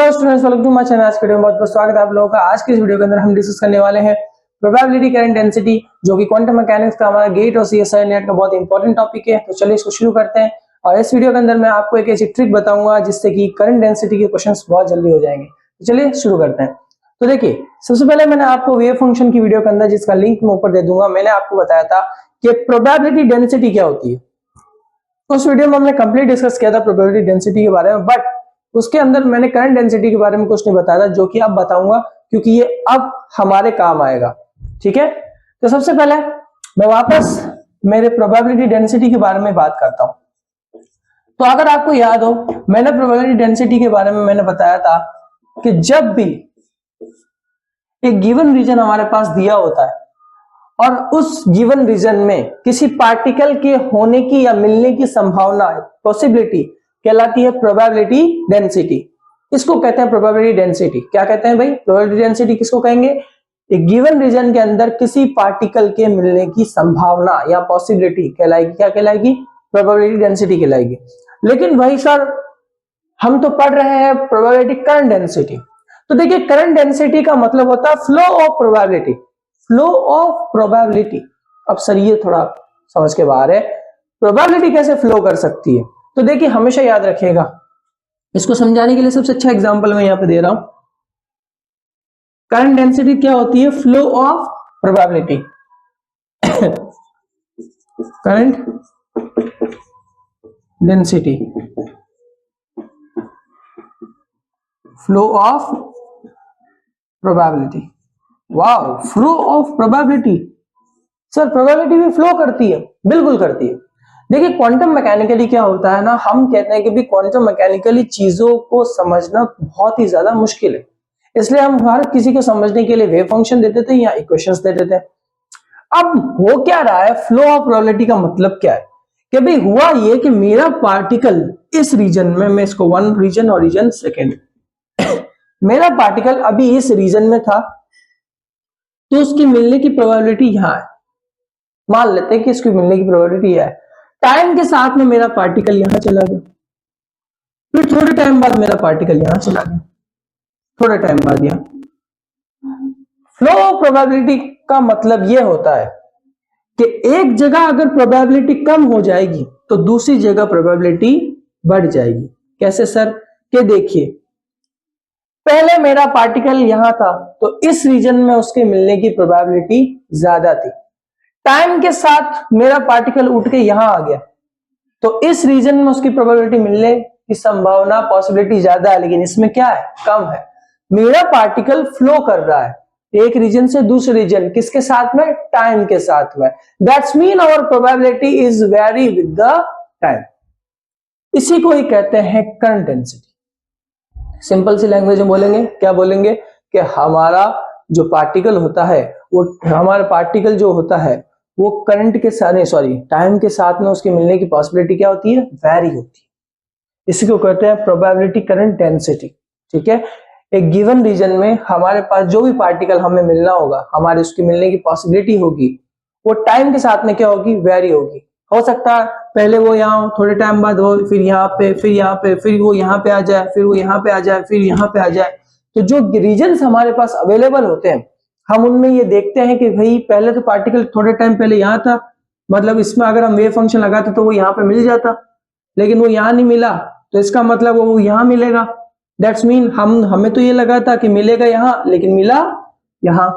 Hello students, welcome to my channel. आज के video में बहुत बहुत स्वागत है आप लोगों का। आज के इस वीडियो के अंदर हम डिस्कस करने वाले हैं प्रोबेबिलिटी करंट डेंसिटी, जो कि क्वांटम मैकेनिक्स का हमारा गेट और सीएसआई नेट का बहुत इंपॉर्टेंट टॉपिक है। तो चलिए इसको शुरू करते हैं। और इस वीडियो के अंदर मैं आपको एक ऐसी ट्रिक बताऊंगा जिससे कि करंट डेंसिटी के क्वेश्चंस बहुत जल्दी हो जाएंगे। तो चलिए शुरू करते हैं। तो देखिए, सबसे पहले मैंने आपको वेव फंक्शन की वीडियो के अंदर, जिसका लिंक मैं ऊपर दे दूंगा, मैंने आपको बताया था कि प्रोबेबिलिटी डेंसिटी क्या होती है। उस वीडियो में हमने कंप्लीट डिस्कस किया था प्रोबेबिलिटी डेंसिटी के बारे में, बट उसके अंदर मैंने करंट डेंसिटी के बारे में कुछ नहीं बताया था, जो कि अब बताऊंगा क्योंकि ये अब हमारे काम आएगा। ठीक है, तो सबसे पहले मैं वापस मेरे प्रोबेबिलिटी डेंसिटी के बारे में बात करता हूं। तो अगर आपको याद हो, मैंने प्रोबेबिलिटी डेंसिटी के बारे में मैंने बताया था कि जब भी एक गिवन रीजन हमारे पास दिया होता है और उस गिवन रीजन में किसी पार्टिकल के होने की या मिलने की संभावना, पॉसिबिलिटी, कहलाती है प्रोबेबिलिटी डेंसिटी। इसको कहते हैं प्रोबेबिलिटी डेंसिटी। क्या कहते हैं भाई? प्रोबेबिलिटी डेंसिटी किसको कहेंगे? एक गिवन रीजन के अंदर किसी पार्टिकल के मिलने की संभावना या पॉसिबिलिटी कहलाएगी। क्या कहलाएगी? प्रोबेबिलिटी डेंसिटी कहलाएगी। लेकिन भाई सर, हम तो पढ़ रहे हैं प्रोबेबिलिटी करंट डेंसिटी। तो देखिए, करंट डेंसिटी का मतलब होता है flow of probability. Flow of probability. अब सर ये थोड़ा समझ के बाहर है, प्रोबेबिलिटी कैसे फ्लो कर सकती है? तो देखिए, हमेशा याद रखिएगा, इसको समझाने के लिए सबसे अच्छा एग्जांपल मैं यहां पे दे रहा हूं। करंट डेंसिटी क्या होती है? Flow of probability. Current density, flow of probability. Wow, flow of probability. Sir probability भी फ्लो करती है? बिल्कुल करती है। देखिए, क्वांटम मैकेनिकली क्या होता है ना, हम कहते हैं कि भी क्वांटम मैकेनिकली चीजों को समझना बहुत ही ज्यादा मुश्किल है, इसलिए हम हर किसी को समझने के लिए वेव फंक्शन दे देते हैं या इक्वेशंस दे देते हैं। अब हो क्या रहा है, फ्लो ऑफ प्रोबेबिलिटी का मतलब क्या है? कि भाई हुआ ये कि मेरा पार्टिकल इस रीजन में, मैं इसको वन रीजन और रीजन सेकेंड, मेरा पार्टिकल अभी इस रीजन में था, तो उसकी मिलने की प्रोबेबिलिटी यहां है। मान लेते हैं कि इसकी मिलने की प्रोबेबिलिटी है। टाइम के साथ में मेरा पार्टिकल यहां चला गया, फिर थोड़े टाइम बाद मेरा पार्टिकल यहां चला गया, थोड़े टाइम बाद यहां। फ्लो ऑफ प्रोबेबिलिटी का मतलब यह होता है कि एक जगह अगर प्रोबेबिलिटी कम हो जाएगी तो दूसरी जगह प्रोबेबिलिटी बढ़ जाएगी। कैसे सर? कि देखिए, पहले मेरा पार्टिकल यहां था तो इस रीजन में उसके मिलने की प्रोबेबिलिटी ज्यादा थी। टाइम के साथ मेरा पार्टिकल उठ के यहां आ गया तो इस रीजन में उसकी प्रोबेबिलिटी मिलने की संभावना, पॉसिबिलिटी ज्यादा है, लेकिन इसमें क्या है? कम है। मेरा पार्टिकल फ्लो कर रहा है एक रीजन से दूसरे रीजन, किसके साथ में? टाइम के साथ में। That's mean our probability is very with the time. इसी को ही कहते हैं करंट डेंसिटी। सिंपल सी लैंग्वेज में बोलेंगे, क्या बोलेंगे? कि हमारा जो पार्टिकल होता है, वो हमारा पार्टिकल जो होता है वो करंट के साथ, नहीं सॉरी, टाइम के साथ में उसके मिलने की पॉसिबिलिटी क्या होती है? वेरी होती है। इसी को कहते हैं प्रोबेबिलिटी करंट डेंसिटी। ठीक है, एक गिवन रीजन में हमारे पास जो भी पार्टिकल हमें मिलना होगा, हमारे उसकी मिलने की पॉसिबिलिटी होगी, वो टाइम के साथ में क्या होगी? वेरी होगी। हो सकता है पहले वो यहाँ, थोड़े टाइम बाद वो फिर यहाँ पे, फिर यहाँ पे, फिर वो यहाँ पे आ जाए, फिर वो यहाँ पे आ जाए, फिर यहाँ पे आ जाए। तो जो रीजन्स हमारे पास अवेलेबल होते हैं, हम उनमें ये देखते हैं कि भाई पहले तो पार्टिकल थोड़े टाइम पहले यहाँ था, मतलब इसमें अगर हम वेव फंक्शन लगाते तो वो यहाँ पे मिल जाता, लेकिन वो यहाँ नहीं मिला, तो इसका मतलब वो यहाँ मिलेगा। दैट्स मीन हमें तो ये लगा था कि मिलेगा यहाँ, लेकिन मिला यहाँ।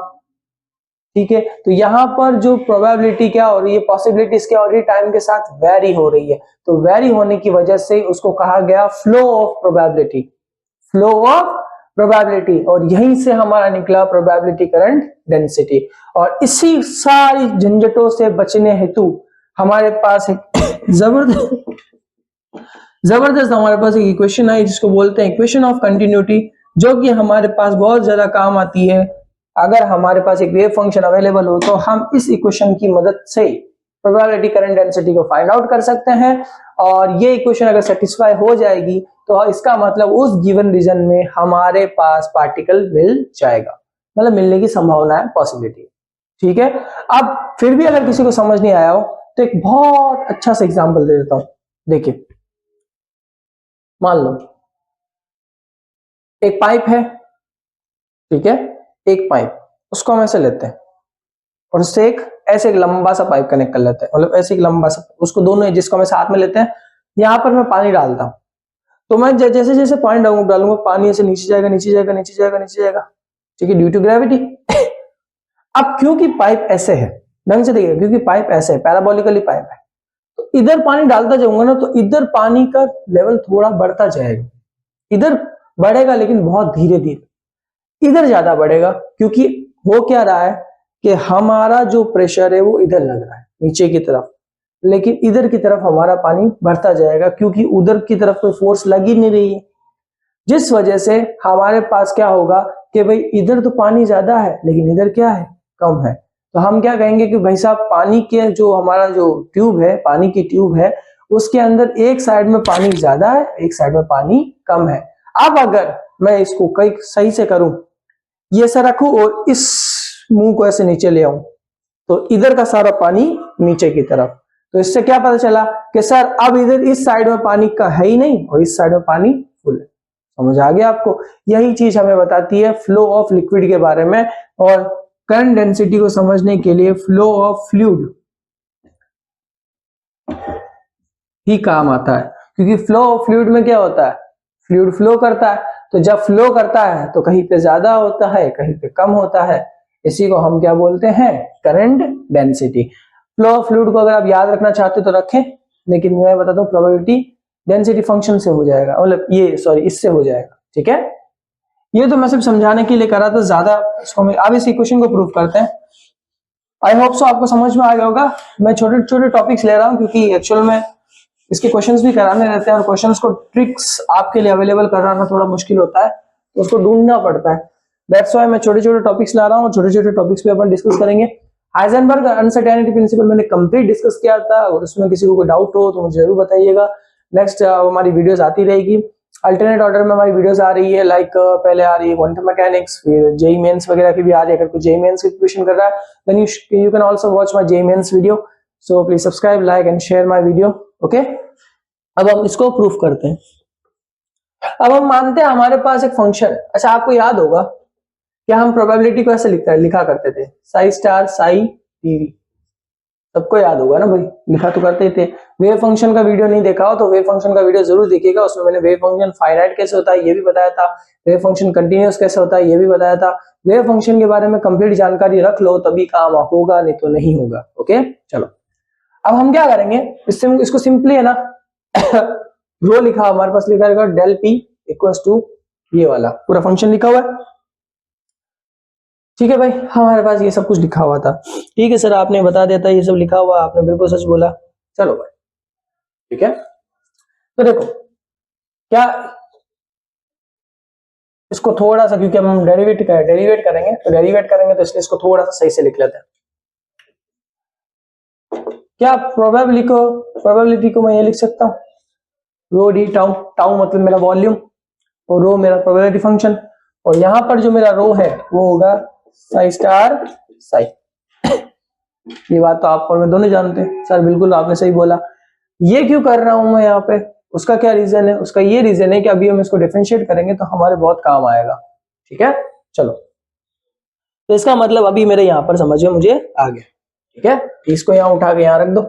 ठीक है, तो यहां पर जो प्रोबेबिलिटी क्या हो रही है, पॉसिबिलिटीज क्या हो रही है? टाइम के साथ वेरी हो रही है। तो वेरी होने की वजह से उसको कहा गया flow of probability. Flow of probability, और यहीं से हमारा निकला प्रोबेबिलिटी करंट डेंसिटी। और इसी सारी झंझटों से बचने हेतु हमारे पास एक जबरदस्त हमारे पास एक इक्वेशन आई, जिसको बोलते हैं इक्वेशन ऑफ कंटिन्यूटी, जो कि हमारे पास बहुत ज्यादा काम आती है। अगर हमारे पास एक वेव फंक्शन अवेलेबल हो तो हम इस इक्वेशन की मदद से प्रोबेबिलिटी करंट डेंसिटी को फाइंड आउट कर सकते हैं। और ये इक्वेशन अगर सेटिस्फाई हो जाएगी तो इसका मतलब उस गिवन रीजन में हमारे पास पार्टिकल मिल जाएगा, मतलब मिलने की संभावना है, पॉसिबिलिटी। ठीक है, अब फिर भी अगर किसी को समझ नहीं आया हो तो एक बहुत अच्छा सा एग्जांपल दे देता हूं। देखिए, मान लो एक पाइप है, ठीक है, एक पाइप, उसको हम ऐसे लेते हैं और उससे एक ऐसे एक लंबा सा पाइप कनेक्ट कर लेते हैं, मतलब ऐसे एक लंबा सा, उसको दोनों जिसको हम साथ में लेते हैं, यहां पर मैं पानी डालता हूं, तो मैं जैसे जैसे पानी डालूंगा पानी ऐसे नीचे जाएगा, नीचे जाएगा, नीचे जाएगा, नीचे जाएगा, ठीक है, ड्यू टू ग्रेविटी। अब क्योंकि पाइप ऐसे है, ढंग से देखिए, क्योंकि पाइप ऐसे है, पैराबोलिकली पाइप है, तो इधर पानी डालता जाऊंगा ना, तो इधर पानी का लेवल थोड़ा बढ़ता जाएगा, इधर बढ़ेगा लेकिन बहुत धीरे धीरे, इधर ज्यादा बढ़ेगा, क्योंकि हो क्या रहा है कि हमारा जो प्रेशर है वो इधर लग रहा है नीचे की तरफ, लेकिन इधर की तरफ हमारा पानी बढ़ता जाएगा, क्योंकि उधर की तरफ कोई फोर्स लग ही नहीं रही है, जिस वजह से हमारे पास क्या होगा कि भाई इधर तो पानी ज्यादा है लेकिन इधर क्या है, कम है, तो हम क्या कहेंगे कि भाई साहब पानी के जो हमारा जो ट्यूब है, पानी की ट्यूब है, उसके अंदर एक साइड में पानी ज्यादा है, एक साइड में पानी कम है। अब अगर मैं इसको कई सही से करूं, ये ऐसा रखूं और इस मुंह को ऐसे नीचे ले आऊं, तो इधर का सारा पानी नीचे की तरफ, तो इससे क्या पता चला कि सर अब इधर इस साइड में पानी का है ही नहीं और इस साइड में पानी फुल है। समझ आ गया आपको? यही चीज हमें बताती है फ्लो ऑफ लिक्विड के बारे में, और करंट डेंसिटी को समझने के लिए फ्लो ऑफ फ्लूइड ही काम आता है, क्योंकि फ्लो ऑफ फ्लूइड में क्या होता है, फ्लूइड फ्लो करता है, तो जब फ्लो करता है तो कहीं पे ज्यादा होता है, कहीं पे कम होता है, इसी को हम क्या बोलते हैं, current density. Flow of fluid को अगर आप याद रखना चाहते तो रखें, लेकिन मैं बताता हूँ प्रोबेबिलिटी डेंसिटी फंक्शन से हो जाएगा, मतलब ये सॉरी इससे हो जाएगा, ठीक है। ये तो मैं सिर्फ समझाने के लिए करा था, ज्यादा इसको मैं अब इस इक्वेशन को प्रूव करते हैं। आई होप सो आपको समझ में आ गया होगा। मैं छोटे छोटे टॉपिक्स ले रहा हूँ क्योंकि एक्चुअल में इसके क्वेश्चंस भी कराने रहते हैं, और क्वेश्चंस को ट्रिक्स आपके लिए अवेलेबल कराना थोड़ा मुश्किल होता है, तो उसको ढूंढना पड़ता है। दैट्स व्हाई मैं छोटे छोटे टॉपिक्स ला रहा हूँ, छोटे छोटे टॉपिक्स पे अपन डिस्कस करेंगे। हाइजेनबर्ग अनसर्टेनिटी प्रिंसिपल मैंने कंप्लीट डिस्कस किया था, और उसमें किसी को कोई डाउट हो तो मुझे जरूर बताइएगा। नेक्स्ट हमारी वीडियोस आती रहेगी, अल्टरनेट ऑर्डर में हमारी वीडियोस आ रही है, लाइक पहले आ रही है क्वांटम मैकेनिक्स, फिर जेईई मेंस वगैरह की भी आ रही है। अगर कोई जेईई मेंस की प्रिपरेशन कर रहा है then you can also watch my JEE mains video, so please subscribe, like and share my video, okay. अब हम इसको प्रूफ करते हैं। अब हम मानते हैं हमारे पास एक फंक्शन, अच्छा आपको याद होगा क्या हम प्रोबेबिलिटी को ऐसे लिखा करते थे, साई स्टार साई टीवी, सबको याद होगा ना भाई, लिखा तो करते ही थे। वेव फंक्शन का वीडियो नहीं देखा हो तो वेव फंक्शन का वीडियो जरूर देखिएगा, उसमें मैंने वेव फंक्शन फाइनाइट कैसे होता है ये भी बताया था, वेव फंक्शन कंटिन्यूअस कैसे होता है ये भी बताया था। वेव फंक्शन के बारे में कंप्लीट जानकारी रख लो तभी काम होगा, नहीं तो नहीं होगा, ओके। चलो अब हम क्या करेंगे, इसको सिंपली है ना रो लिखा हमारे पास, लिखा रहेगा डेल पी इक्वल्स टू ये वाला पूरा फंक्शन लिखा हुआ है, ठीक है भाई। हमारे पास ये सब कुछ लिखा हुआ था, ठीक है सर आपने बता दिया था ये सब लिखा हुआ, आपने बिल्कुल सच बोला, चलो भाई ठीक है। तो देखो क्या, इसको थोड़ा सा, क्योंकि हम डेरिवेट करेंगे तो इसलिए इसको थोड़ा सा सही से लिख लेते हैं। क्या प्रोबेबिलिटी को मैं ये लिख सकता हूँ, रो डी टाउ, टाउ मतलब मेरा वॉल्यूम और रो मेरा प्रोबेबिलिटी फंक्शन, और यहां पर जो मेरा रो है वो होगा साई स्टार साई। ये बात तो आप और मैं दोनों जानते हैं, सर बिल्कुल आपने सही बोला। ये क्यों कर रहा हूं मैं यहाँ पे, उसका क्या रीजन है, उसका ये रीजन है कि अभी हम इसको डिफरेंशिएट करेंगे तो हमारे बहुत काम आएगा, ठीक है। चलो तो इसका मतलब अभी मेरे यहाँ पर समझ में मुझे आ गया, ठीक है। इसको यहाँ उठा के यहाँ रख दो,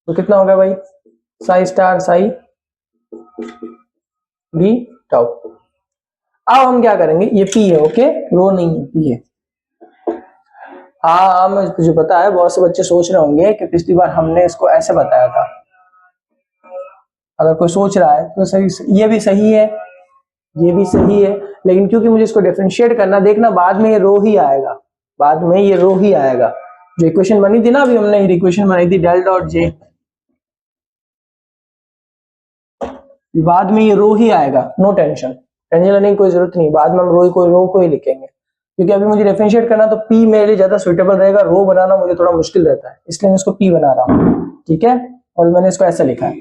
तो कितना हो गया भाई, psi star psi b tau. अब हम क्या करेंगे, ये पी है, ओके, रो नहीं है, पी है। हाँ मुझे पता है बहुत से बच्चे सोच रहे होंगे कि पिछली बार हमने इसको ऐसे बताया था, अगर कोई सोच रहा है तो सही, ये भी सही है, ये भी सही है, लेकिन क्योंकि मुझे इसको डिफरेंशिएट करना, देखना बाद में ये रो ही आएगा, बाद में ये रो ही आएगा। जो इक्वेशन बनी थी ना अभी हमने इक्वेशन बनाई थी डेल डॉट जे, बाद में ये रो ही आएगा, नो टेंशन, टेंशन लेने की कोई जरूरत नहीं, बाद में हम रो को ही लिखेंगे, क्योंकि अभी मुझे डिफरेंशिएट करना तो पी मेरे लिए ज्यादा सुटेबल रहेगा, रो बनाना मुझे थोड़ा मुश्किल रहता है, इसलिए मैं इसको पी बना रहा हूँ, ठीक है। और मैंने इसको ऐसा लिखा है,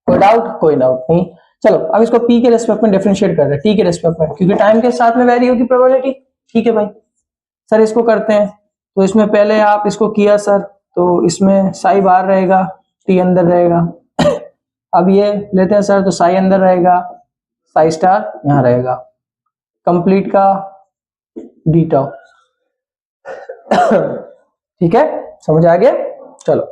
कोई डाउट नहीं। चलो अब इसको पी के रेस्पेक्ट में डिफरेंशिएट कर रहे हैं, टी के रेस्पेक्ट में, क्योंकि टाइम के साथ में वेरी होगी प्रोबेबिलिटी, ठीक है भाई। सर इसको करते हैं, तो इसमें पहले आप इसको किया सर, तो इसमें साई बाहर रहेगा टी अंदर रहेगा अब ये लेते हैं सर, तो साई अंदर रहेगा, साई स्टार यहाँ रहेगा, कंप्लीट का डी टाउ। ठीक है, समझ आ गया। चलो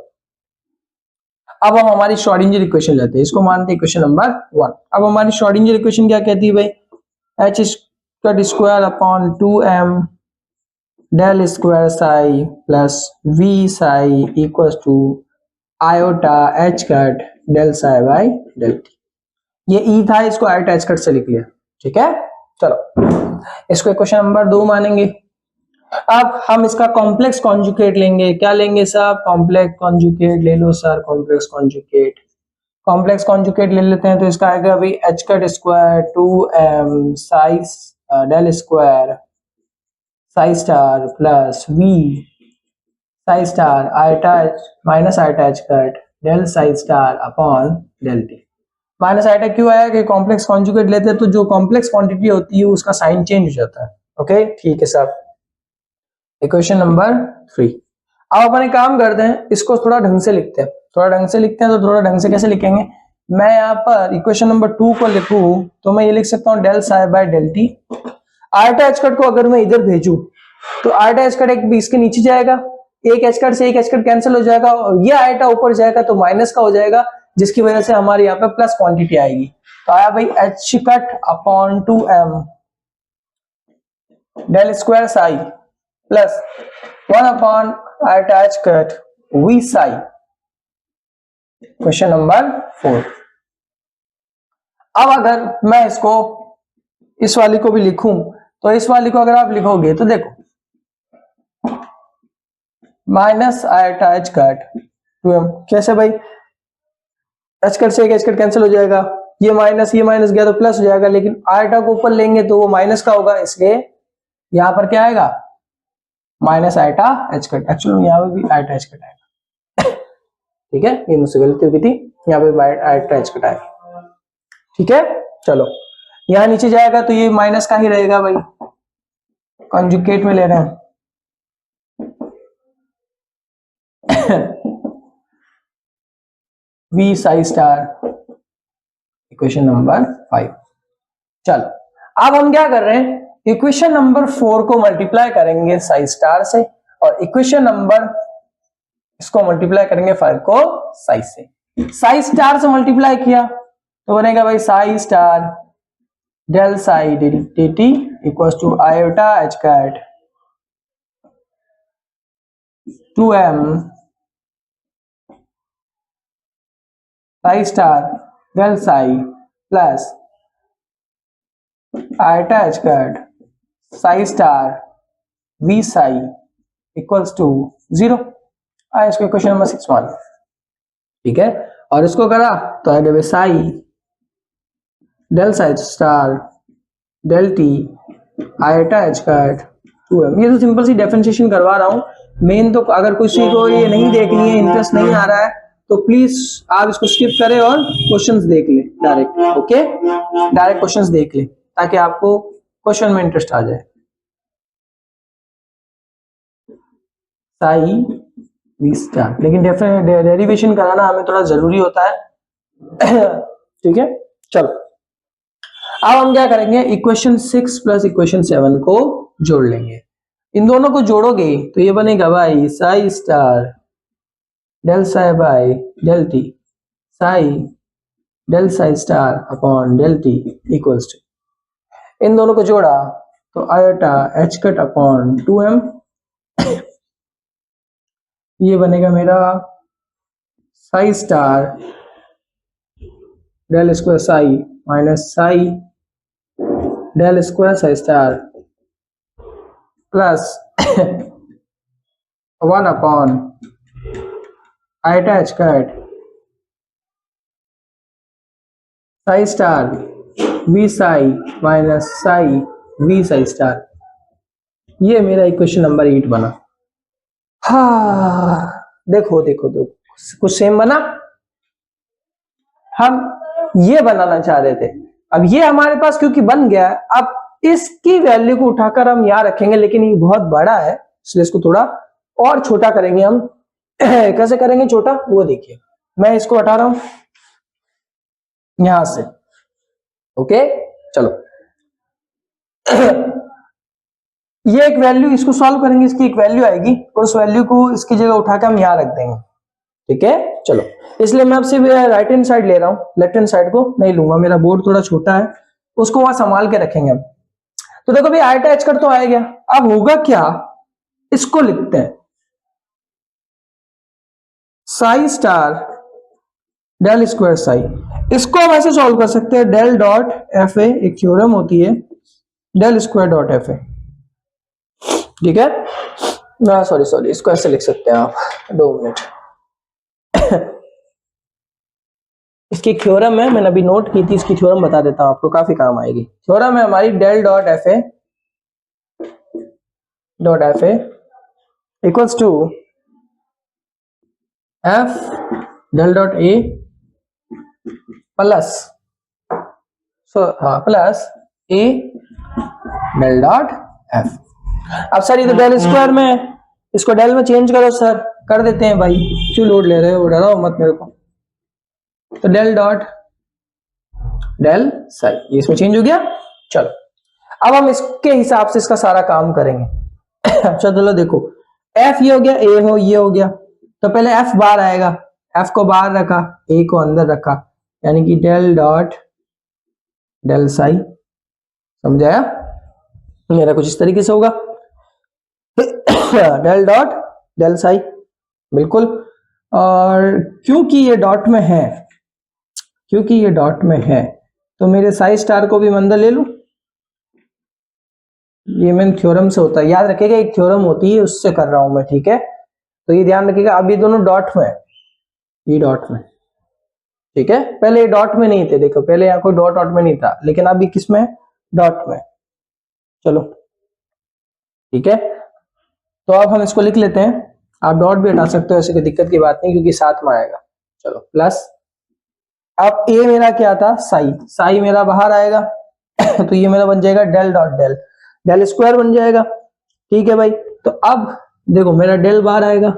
अब हम हमारी श्रोडिंगर इक्वेशन लेते हैं, इसको मानते हैं इक्वेशन नंबर 1। अब हमारी श्रोडिंगर इक्वेशन क्या कहती है भाई, H square upon 2m del square psi plus V psi equals to iota H cut del psi by del T. ये ई था, इसको आयोटा एच कट से लिख लिया। ठीक है, चलो इसको इक्वेशन नंबर 2 मानेंगे। अब हम इसका कॉम्प्लेक्स कॉन्जुगेट लेंगे। क्या लेंगे सर, कॉम्प्लेक्स कॉन्जुगेट ले लो sir, complex conjugate. Complex conjugate ले लेते हैं, तो इसका आएगा भाई H cut square 2m psi del square psi star plus V psi star iota minus iota H cut del psi star upon del T. Minus iota क्यों आया कि कॉम्प्लेक्स कॉन्जुगेट लेते हैं तो जो कॉम्प्लेक्स क्वांटिटी होती है उसका साइन चेंज हो जाता है। ओके ठीक है सर। Equation number 3। अब अपन एक काम करते हैं, इसको थोड़ा ढंग से लिखते हैं। थोड़ा ढंग से लिखते हैं तो थोड़ा ढंग से कैसे लिखेंगे, मैं यहाँ पर इक्वेशन नंबर 2 को लिखूं तो मैं ये लिख सकता हूँ del psi by del T. Iota H cut को अगर मैं इधर भेजूं तो आयोटा एच कट एक इसके नीचे जाएगा, एक एच कट से एक एच कट कैंसिल हो जाएगा और ये आयोटा ऊपर जाएगा तो माइनस का हो जाएगा, जिसकी वजह से हमारे यहाँ पे प्लस क्वांटिटी आएगी। तो आया भाई H cut upon 2m del square psi plus 1 upon iota H cut V psi. Question number 4। अब अगर मैं इसको इस वाली को भी लिखूं तो इस वाली को अगर आप लिखोगे तो देखो minus iota H cut 2m, कैसे भाई, एच कट से एक एच कट कैंसिल हो जाएगा, ये माइनस गया तो प्लस हो जाएगा, लेकिन आयोटा को ऊपर लेंगे तो वो माइनस का होगा, इसलिए यहां पर क्या आएगा minus iota H cut. Actually यहाँ पे भी आयोटा एच कट आएगा। ठीक है, ये मुझसे गलती हो गई थी, यहाँ पे आयोटा एच कट आएगा। ठीक है, चलो यहाँ नीचे जाएगा तो ये माइनस का ही रहेगा भाई, कॉन्जुगेट में ले रहे हैं। V psi star, equation number 5। चलो अब हम क्या कर रहे हैं, इक्वेशन नंबर 4 को मल्टीप्लाई करेंगे साई स्टार से और इक्वेशन नंबर इसको मल्टीप्लाई करेंगे 5 को साई से। साई स्टार से मल्टीप्लाई किया तो बनेगा भाई psi star del psi D T equals to iota h cut 2m psi star del psi plus iota h cut psi star V psi equals to 0। आया इसको क्वेश्चन नंबर 6 मान। ठीक है, और इसको करा तो आएगा भाई psi del psi star del T iota h cut 2m। ये तो सिंपल सी डिफरेंशिएशन करवा रहा हूं, मेन तो अगर किसी को ये नहीं देखनी है, इंटरेस्ट नहीं आ रहा है तो प्लीज आप इसको स्किप करें और क्वेश्चंस देख ले डायरेक्ट। ओके, डायरेक्ट क्वेश्चंस देख ले ताकि आपको क्वेश्चन में इंटरेस्ट आ जाए। साई वी स्टार, लेकिन डेरिवेशन कराना हमें थोड़ा जरूरी होता है। ठीक है, चलो अब हम क्या करेंगे, इक्वेशन 6 प्लस इक्वेशन 7 को जोड़ लेंगे। इन दोनों को जोड़ोगे तो ये बनेगा भाई psi star del psi by del T psi del psi star upon del T equals to, इन दोनों को जोड़ा तो iota H cut upon 2m, ये बनेगा मेरा psi star del square psi minus psi del square psi star plus 1 upon iota h cut psi star V psi minus psi V psi star. ये मेरा इक्वेशन नंबर 8 बना। हाँ देखो देखो देखो कुछ सेम बना। हम ये बनाना चाह रहे थे, अब ये हमारे पास क्योंकि बन गया, अब इसकी वैल्यू को उठाकर हम यहां रखेंगे, लेकिन ये बहुत बड़ा है इसलिए इसको थोड़ा और छोटा करेंगे हम। कैसे करेंगे छोटा वो देखिए, मैं इसको हटा रहा हूं, यहां से। ओके चलो ये एक वैल्यू, इसको सॉल्व करेंगे, इसकी एक वैल्यू आएगी और उस वैल्यू को इसकी जगह उठा के हम यहां रख देंगे। ठीक है चलो, इसलिए मैं अब सिर्फ राइट हैंड साइड ले रहा हूं, लेफ्ट हैंड साइड को नहीं लूंगा, मेरा बोर्ड थोड़ा छोटा है, उसको वहां संभाल के रखेंगे हम। तो देखो भाई आयटा एच कर तो आ गया, अब होगा क्या, इसको लिखते हैं psi star del square psi. इसको हम ऐसे सॉल्व कर सकते हैं, डेल डॉट एफ ए, एक थ्योरम होती है del square dot F A. ठीक है ना, सॉरी इसको ऐसे लिख सकते हैं आप, 2 मिनट इसकी थ्योरम है, मैंने अभी नोट की थी, इसकी थ्योरम बता देता हूं आपको, काफी काम आएगी। थ्योरम है हमारी del dot F A equals to F del dot A plus plus A del dot F. अब सर ये तो डेल स्क्वायर में है, इसको डेल में चेंज करो सर, कर देते हैं भाई, क्यों लोड ले रहे हो, डराओ मत मेरे को। तो डेल डॉट डेल साई, ये इसमें चेंज हो गया। चलो अब हम इसके हिसाब से इसका सारा काम करेंगे। अच्छा चलो देखो, एफ ये हो गया, ए हो ये हो गया, तो पहले एफ बाहर आएगा, एफ को बाहर रखा, ए को अंदर रखा, यानी कि डेल डॉट डेल साई। समझाया मेरा, कुछ इस तरीके से होगा डेल डॉट डेल साई, बिल्कुल। और क्योंकि ये डॉट में है, क्योंकि ये डॉट में है, तो मेरे साई स्टार को भी मैं अंदर ले लूं, ये मैंने थ्योरम से होता है, याद रखिएगा एक थ्योरम होती है, उससे कर रहा हूं मैं। ठीक है तो ये ध्यान रखिएगा, अब ये दोनों डॉट में है, ये डॉट में। ठीक है पहले ये डॉट में नहीं थे, देखो पहले यहाँ कोई डॉट में नहीं था, लेकिन अभी किस में, डॉट में। चलो ठीक है, तो अब हम इसको लिख लेते हैं, आप डॉट भी हटा सकते हो, ऐसी कोई दिक्कत की बात नहीं, क्योंकि साथ में आएगा। चलो प्लस, अब ए मेरा क्या था, साई, साई मेरा बाहर आएगा तो ये मेरा बन जाएगा del dot del, del square बन जाएगा। ठीक है भाई, तो अब देखो मेरा डेल बाहर आएगा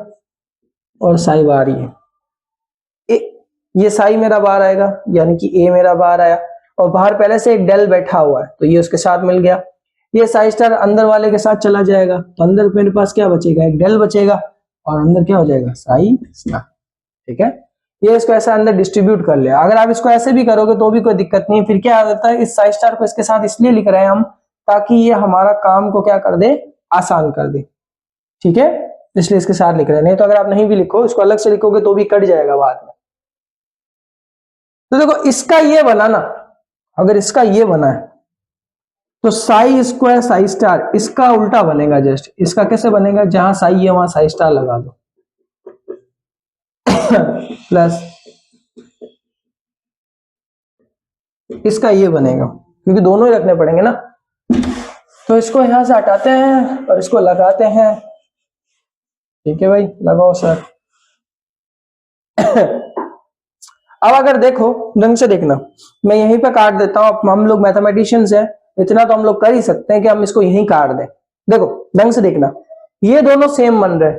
और साई बाहर ही है, ये साई मेरा बाहर आएगा, यानी कि ए मेरा बाहर आया, और बाहर पहले से एक डेल बैठा हुआ है, तो ये उसके साथ मिल गया। ये साई स्टार अंदर वाले के साथ चला जाएगा, तो अंदर मेरे पास क्या बचेगा, एक डेल बचेगा, और अंदर क्या हो जाएगा, साई स्टार। ठीक है, ये इसको ऐसा अंदर डिस्ट्रीब्यूट कर लिया। अगर आप इसको ऐसे भी करोगे तो भी कोई दिक्कत नहीं है, फिर क्या होता है, इस साई स्टार को इसके साथ इसलिए लिख रहे हैं हम, ताकि ये हमारा काम को क्या कर दे, आसान कर दे। ठीक है, इसलिए इसके साथ लिख रहे हैं, नहीं तो अगर आप नहीं भी लिखो, इसको अलग से लिखोगे तो भी कट जाएगा बाद में। तो देखो इसका ये बना ना, अगर इसका ये बना है तो साई स्क्वायर साई स्टार, इसका उल्टा बनेगा जस्ट, इसका कैसे बनेगा, जहां साई है वहां साई स्टार लगा दो प्लस इसका ये बनेगा, क्योंकि दोनों ही रखने पड़ेंगे ना, तो इसको यहां से हटाते हैं और इसको लगाते हैं। ठीक है भाई, लगाओ सर अब अगर देखो, ढंग से देखना, मैं यहीं पे काट देता हूं, हम लोग मैथमेटिशियंस हैं, इतना तो हम लोग कर ही सकते हैं कि हम इसको यहीं काट दें। देखो ढंग से देखना, ये दोनों सेम बन रहे,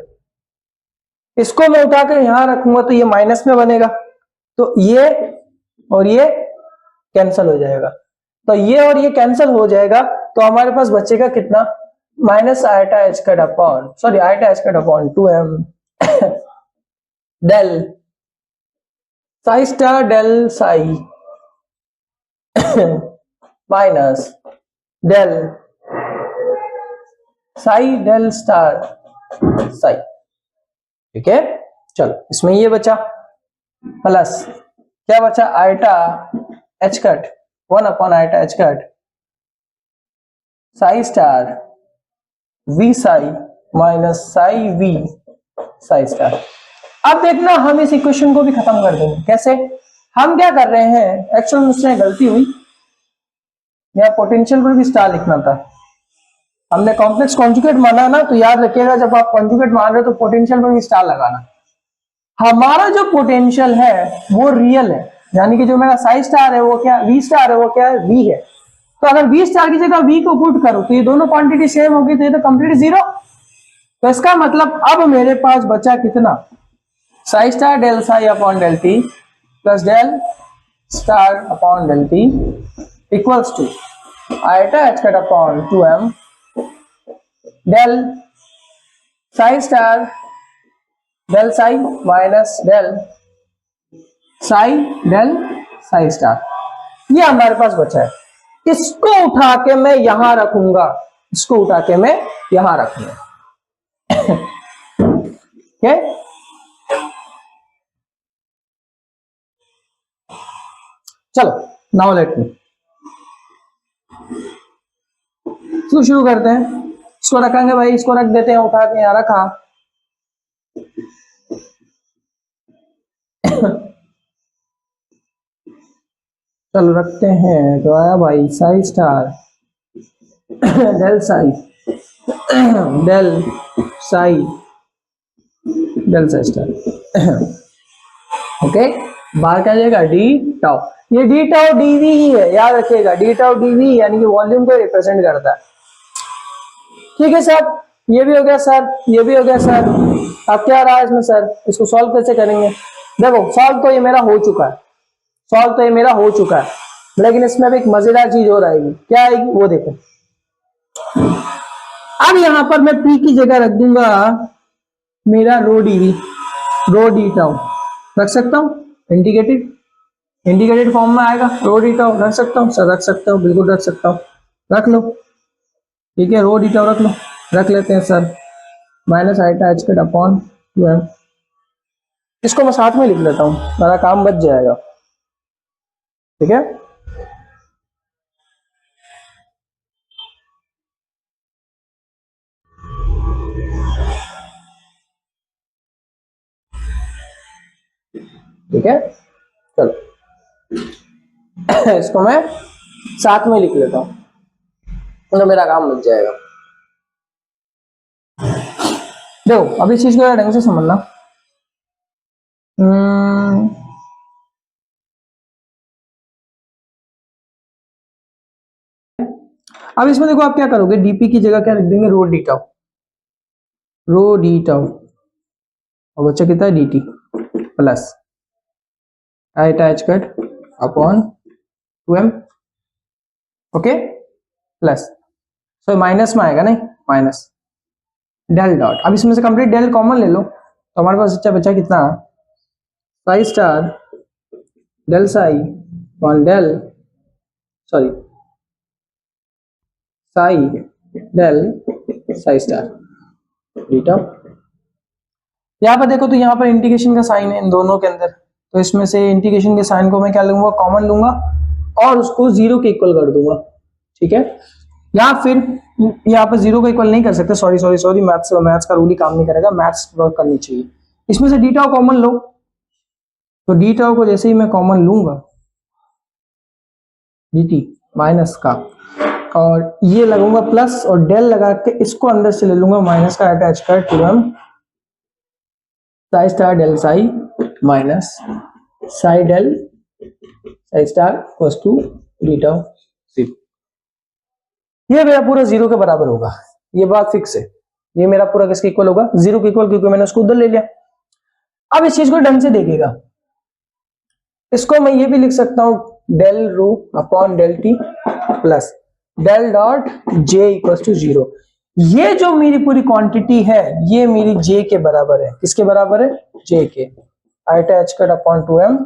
इसको मैं उठा कर यहां रखूंगा तो ये माइनस में बनेगा, तो ये और ये कैंसिल हो जाएगा, तो ये और ये कैंसिल हो जाएगा, तो हमारे पास बचेगा कितना, minus iota h cut upon, sorry iota h cut upon 2m del psi star del psi minus del psi del star psi. ठीक है, चलो इसमें ये बचा, प्लस क्या बचा, iota h cut 1 upon iota h cut psi star V psi minus psi V psi star. अब देखना हम इस इक्वेशन को भी खत्म कर देंगे, कैसे, हम क्या कर रहे हैं, एक्चुअल मुझसे गलती हुई, यहाँ पोटेंशियल पर भी स्टार लिखना था, हमने कॉम्प्लेक्स कॉन्जुगेट माना ना, तो याद रखिएगा जब आप कॉन्जुगेट मान रहे हो तो पोटेंशियल पर भी स्टार लगाना। हमारा जो पोटेंशियल है वो रियल है, यानी कि जो मेरा साई स्टार है वो क्या, वी स्टार है वो क्या है, वी है, तो अगर वी स्टार की जगह वी को पुट करो तो ये दोनों क्वांटिटी सेम होगी, तो ये तो कंप्लीट जीरो। तो इसका मतलब अब मेरे पास बचा कितना, psi star del psi upon del T plus del star upon del T equals to iota h cut upon 2m del psi star del psi minus del psi star. ये हमारे पास बचा है, इसको उठा के मैं यहां रखूंगा, इसको उठा के मैं यहां रखूंगा। ओके, चलो नाउ लेट मी तो शुरू करते हैं। इसको रखेंगे भाई, इसको रख देते हैं, उठा के यहां रखा। चलो रखते हैं, तो आया भाई psi star del psi del psi star. Okay, बाहर क्या जाएगा डी टाउ। ये डी टाउ डीवी ही है, याद रखिएगा, डी टाउ डीवी यानी कि वॉल्यूम को रिप्रेजेंट करता है। ठीक है सर, ये भी हो गया सर, ये भी हो गया सर। अब क्या रहा इसमें सर, इसको सॉल्व कैसे करेंगे? देखो सॉल्व तो ये मेरा हो चुका है, सॉल्व तो ये मेरा हो चुका है, लेकिन इसमें भी एक मजेदार चीज और आएगी। क्या आएगी वो देखो। अब यहां पर मैं पी की जगह रख दूंगा मेरा रो डी टाउ, रख सकता हूं, इंडिकेटेड फॉर्म में आएगा, रो डी टाउ रख सकता हूं सर, रख सकता हूं, बिल्कुल रख सकता हूं, रख लो। ठीक है, रो डी टाउ रख लो, रख लेते हैं sir, minus iota h cut upon 2m। इसको मैं साथ में लिख लेता हूं, मेरा काम बच जाएगा। ठीक है, ठीक है, चलो इसको मैं साथ में लिख लेता हूं, तो मेरा काम बच जाएगा। देखो अब इस चीज को ढंग से समझना। अब इसमें देखो आप क्या करोगे, डीपी की जगह क्या लिख देंगे, रो डी टाउ, और बच्चा कितना है dt plus iota h cut upon 2m। Okay, plus so minus में आएगा, नहीं माइनस डेल डॉट। अब इसमें से कंप्लीट डेल कॉमन ले लो, तो हमारे पास बच्चा कितना, psi star del psi upon del sorry psi del psi star बीटा। यहाँ पर देखो तो यहाँ पर इंटीग्रेशन का साइन है इन दोनों के अंदर, तो इसमें से इंटीग्रेशन के साइन को मैं क्या लूंगा, कॉमन लूंगा और उसको 0 के इक्वल कर दूंगा। ठीक है, या फिर यहाँ पर 0 को इक्वल नहीं कर सकते, सॉरी मैथ्स का रूल ही काम नहीं करेगा, मैथ्स वर्क करनी चाहिए। इसमें से डीटा कॉमन लो, तो डीटा को जैसे ही मैं कॉमन लूंगा, dt माइनस का, और ये लगूंगा प्लस और डेल लगा के इसको अंदर से ले लूंगा माइनस का अटैच cut 2m psi star del psi minus psi del psi star equals to बीटा 0। ये मेरा पूरा 0 के बराबर होगा, ये बात फिक्स है। ये मेरा पूरा किसके इक्वल होगा, 0 के इक्वल, क्योंकि मैंने उसको उधर ले लिया। अब इस चीज को ढंग से देखिएगा, इसको मैं ये भी लिख सकता हूं del rho upon del T plus del dot J equals to 0। ये जो मेरी पूरी क्वांटिटी है ये मेरी जे के बराबर है, किसके बराबर है, जे के, iota h cut upon 2m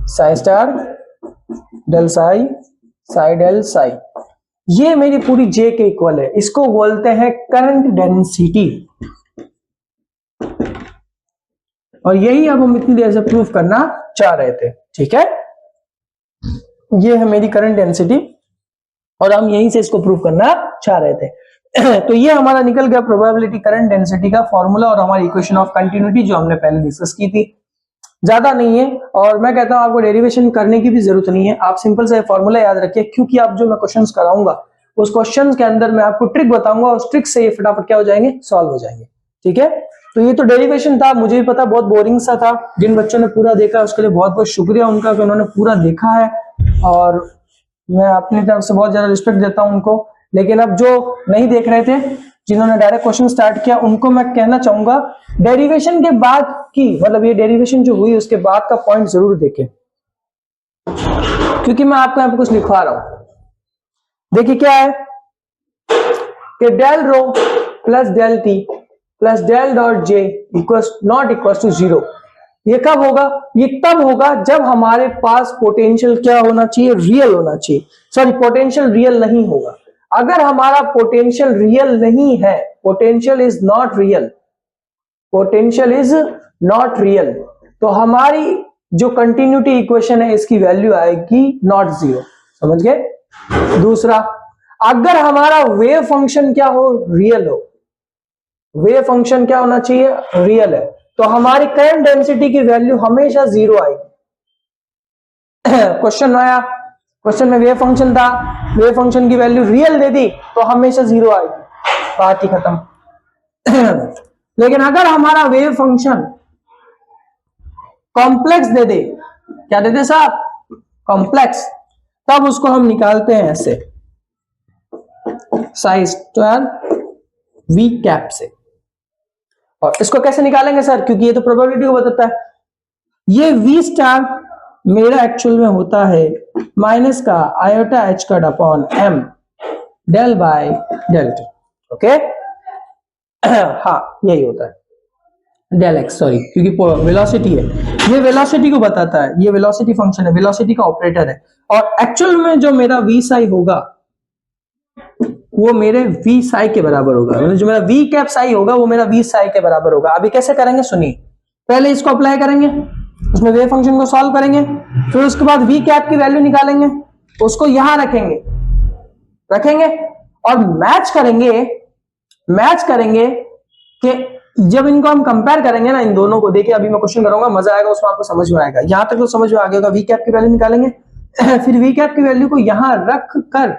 psi star del psi psi del psi, ये मेरी पूरी जे के इक्वल है। इसको बोलते हैं करंट डेंसिटी, और यही अब हम इतनी देर से प्रूफ करना चाह रहे थे। ठीक है, ये है मेरी करंट डेंसिटी और हम यहीं से इसको प्रूफ करना चाह रहे थे। तो ये हमारा निकल गया प्रोबेबिलिटी करंट डेंसिटी का फॉर्मूला और हमारी इक्वेशन ऑफ कंटिन्यूटी जो हमने पहले डिस्कस की थी। ज्यादा नहीं है, और मैं कहता हूं आपको डेरिवेशन करने की भी जरूरत नहीं है, आप सिंपल से फॉर्मूला याद रखिए, क्योंकि आप जो मैं क्वेश्चंस कराऊंगा उस क्वेश्चंस के अंदर मैं आपको ट्रिक बताऊंगा, उस ट्रिक से ये फटाफट क्या हो जाएंगे, सॉल्व हो जाएंगे। ठीक है, तो ये तो डेरिवेशन था, मुझे भी पता बहुत बोरिंग सा था। जिन बच्चों ने पूरा देखा उसके लिए बहुत बहुत शुक्रिया उनका कि उन्होंने पूरा देखा है, और मैं अपनी तरफ से बहुत ज्यादा रिस्पेक्ट देता हूं उनको। लेकिन अब जो नहीं देख रहे थे, जिन्होंने डायरेक्ट क्वेश्चन स्टार्ट किया, उनको मैं कहना चाहूंगा डेरिवेशन के बाद की, मतलब ये डेरिवेशन जो हुई उसके बाद का पॉइंट जरूर देखें। क्योंकि मैं आपको यहाँ पे कुछ लिखवा रहा हूं। देखिए क्या है कि del rho plus del T plus del dot J equal not equal to 0। ये कब होगा? ये तब होगा जब हमारे पास पोटेंशियल क्या होना चाहिए? रियल होना चाहिए। सॉरी, पोटेंशियल रियल नहीं होगा। अगर हमारा पोटेंशियल रियल नहीं है, potential is not real, potential is not real, तो हमारी जो कंटिन्यूटी इक्वेशन है इसकी वैल्यू आएगी नॉट 0। समझ गए? दूसरा, अगर हमारा वेव फंक्शन क्या हो? रियल हो। वेव फंक्शन क्या होना चाहिए? रियल है, तो हमारी करंट डेंसिटी की वैल्यू हमेशा 0 आएगी। क्वेश्चन आया, क्वेश्चन में वेव फंक्शन था, वेव फंक्शन की वैल्यू रियल दे दी तो हमेशा 0 आएगी, बात ही खत्म। लेकिन अगर हमारा वेव फंक्शन कॉम्प्लेक्स दे दे, क्या दे दे साहब? कॉम्प्लेक्स, तब उसको हम निकालते हैं ऐसे साई स्क्वायर वी कैप से। और इसको कैसे निकालेंगे सर? क्योंकि ये तो प्रोबेबिलिटी को बताता है। ये वी स्टार मेरा एक्चुअल में होता है माइनस का iota H cut upon M del by del T. Okay, हाँ यही होता है डेल एक्स, सॉरी, क्योंकि वेलोसिटी है, ये वेलोसिटी को बताता है, ये वेलोसिटी फंक्शन है, वेलोसिटी का ऑपरेटर है। और एक्चुअल में जो मेरा वी साई होगा वो मेरे वी साई के बराबर होगा, मतलब जो मेरा वी कैप साई होगा वो मेरा वी साई के बराबर होगा। अभी कैसे करेंगे सुनिए, पहले इसको अप्लाई करेंगे, उसमें वेव फंक्शन को सॉल्व करेंगे, फिर उसके बाद वी कैप की वैल्यू निकालेंगे, उसको यहां रखेंगे और मैच करेंगे कि जब इनको हम कंपेयर करेंगे ना इन दोनों को, देखिए अभी मैं क्वेश्चन करूंगा, मजा आएगा, उसमें आपको समझ में आएगा। यहां तक तो समझ में आ गया होगा। वी कैप की वैल्यू निकालेंगे, फिर वी कैप की वैल्यू को यहां रख कर,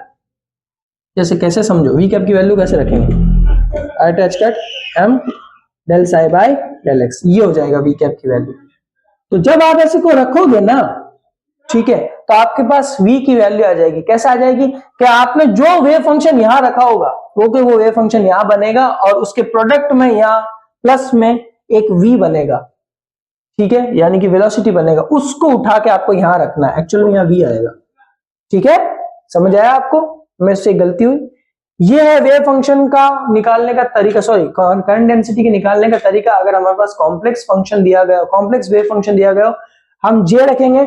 जैसे कैसे समझो, वी कैप की वैल्यू कैसे रखेंगे? अटैच cut M del psi by del x, ये हो जाएगा वी कैप की वैल्यू। तो जब आप ऐसे को रखोगे ना, ठीक है, तो आपके पास v की वैल्यू आ जाएगी। कैसे आ जाएगी? कि आपने जो वेव फंक्शन यहां रखा होगा वो वेव फंक्शन यहां बनेगा और उसके प्रोडक्ट में यहां प्लस में एक v बनेगा, ठीक है, यानी कि वेलोसिटी बनेगा, उसको उठा के आपको यहां रखना है, एक्चुअली में यहां v आएगा। ठीक है, समझ आया आपको? मेरे से गलती हुई। ये है वेव फंक्शन का निकालने का तरीका, सॉरी करंट डेंसिटी के निकालने का तरीका। अगर हमारे पास कॉम्प्लेक्स फंक्शन दिया गया, कॉम्प्लेक्स वेव फंक्शन दिया गया, हम जे रखेंगे,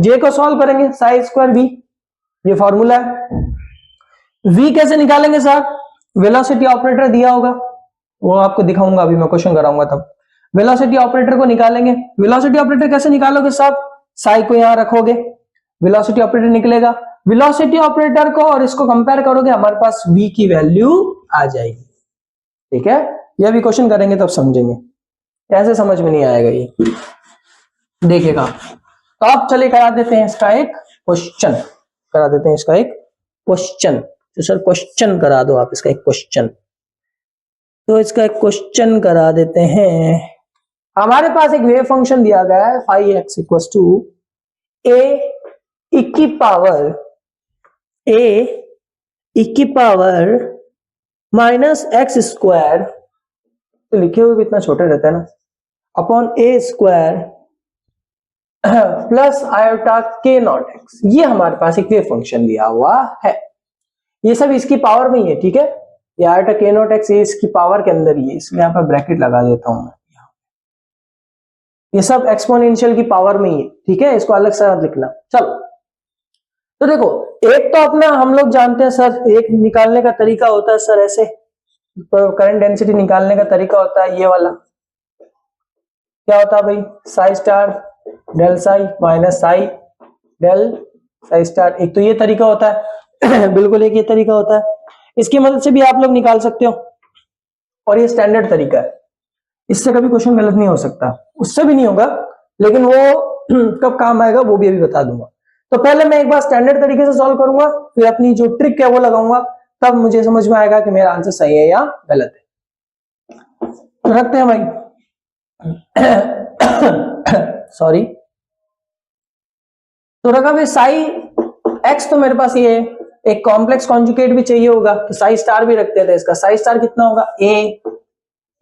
जे को सॉल्व करेंगे, साई स्क्वायर वी, ये फॉर्मूला है। वी कैसे निकालेंगे साहब? वेलोसिटी ऑपरेटर दिया होगा, वो आपको दिखाऊंगा, अभी मैं क्वेश्चन कराऊंगा तब। वेलोसिटी ऑपरेटर को निकालेंगे। वेलोसिटी ऑपरेटर कैसे निकालोगे साहब? साई को यहां रखोगे, वेलोसिटी ऑपरेटर निकलेगा, वेलोसिटी ऑपरेटर को और इसको कंपेयर करोगे, हमारे पास v की वैल्यू आ जाएगी। ठीक है, यह भी क्वेश्चन करेंगे तब समझेंगे, ऐसे समझ में नहीं आएगा ये, देखिएगा। तो आप चलिए करा देते हैं इसका एक क्वेश्चन, तो सर क्वेश्चन करा दो आप इसका एक क्वेश्चन। तो इसका एक क्वेश्चन करा देते हैं। हमारे पास एक वेव फंक्शन दिया गया है फाई एक्स इक्वल टू ए की पावर माइनस एक्स स्क्वायर, तो लिखे हुए भी इतना छोटे रहता है ना, upon A square plus iota K naught x. ये हमारे पास एक वेव फंक्शन दिया हुआ है, ये सब इसकी पावर में ही है। ठीक है, ये आयोटा के नॉट एक्स ये इसकी पावर के अंदर ही है, इसमें यहाँ पर ब्रैकेट लगा देता हूं मैं, ये सब एक्सपोनेंशियल की पावर में ही है। ठीक है, इसको अलग से लिखना। चलो, तो देखो, एक तो अपना हम लोग जानते हैं सर, एक निकालने का तरीका होता है सर ऐसे, करंट डेंसिटी निकालने का तरीका होता है ये वाला, क्या होता है भाई? Psi star del psi minus psi del psi star, एक तो ये तरीका होता है। बिल्कुल एक ये तरीका होता है, इसकी मदद से भी आप लोग निकाल सकते हो, और ये स्टैंडर्ड तरीका है, इससे कभी क्वेश्चन गलत नहीं हो सकता, उससे भी नहीं होगा, लेकिन वो कब काम आएगा वो भी अभी बता दूंगा। तो पहले मैं एक बार स्टैंडर्ड तरीके से सॉल्व करूंगा, फिर अपनी जो ट्रिक है वो लगाऊंगा, तब मुझे समझ में आएगा कि मेरा आंसर सही है या गलत है। तो रखते हैं भाई, सॉरी, तो रखा भाई साई एक्स, तो मेरे पास ये एक कॉम्प्लेक्स कॉन्जुगेट भी चाहिए होगा, तो साई स्टार भी रखते थे। इसका साई स्टार कितना होगा? ए